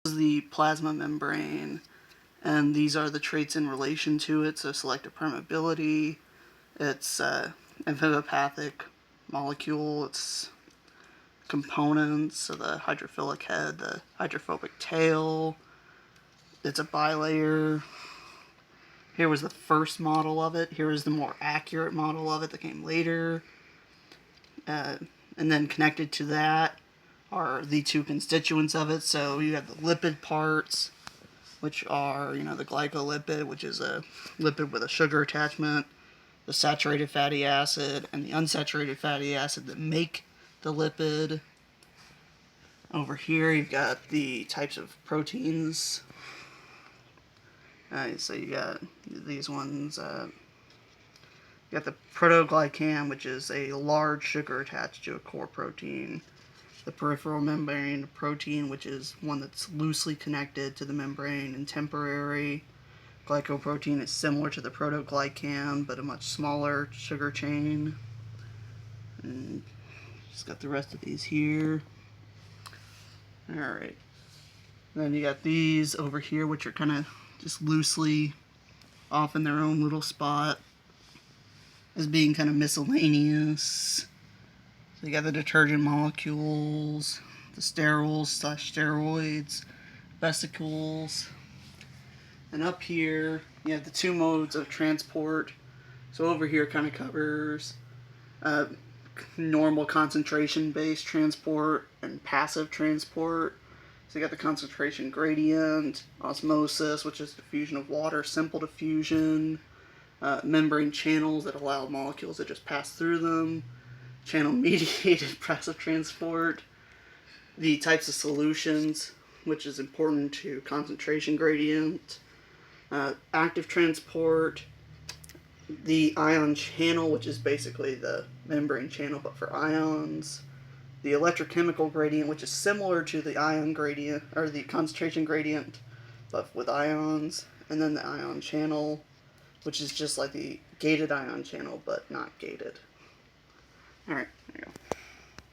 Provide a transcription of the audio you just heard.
This is the plasma membrane, and these are the traits in relation to it. So selective permeability, its amphibopathic molecule, its components, so the hydrophilic head, the hydrophobic tail. It's a bilayer. Here was the first model of it. Here is the more accurate model of it that came later. And then connected to that are the two constituents of it. So you have the lipid parts, which are, the glycolipid, which is a lipid with a sugar attachment, the saturated fatty acid, and the unsaturated fatty acid that make the lipid. Over here, you've got the types of proteins. So you got these ones. You got the protoglycan, which is a large sugar attached to a core protein. The peripheral membrane protein, which is one that's loosely connected to the membrane and temporary. Glycoprotein is similar to the protoglycan, but a much smaller sugar chain. And just got the rest of these here. Alright. Then you got these over here, which are kind of just loosely off in their own little spot as being kind of miscellaneous. So you got the detergent molecules, the sterols/steroids, vesicles. And up here, you have the two modes of transport. So over here kind of covers normal concentration-based transport and passive transport. So you got the concentration gradient, osmosis, which is diffusion of water, simple diffusion, membrane channels that allow molecules to just pass through them, channel-mediated passive transport, the types of solutions, which is important to concentration gradient, active transport, the ion channel, which is basically the membrane channel but for ions, the electrochemical gradient, which is similar to the ion gradient, or the concentration gradient, but with ions, and then the ion channel, which is just like the gated ion channel, but not gated. Alright, there you go.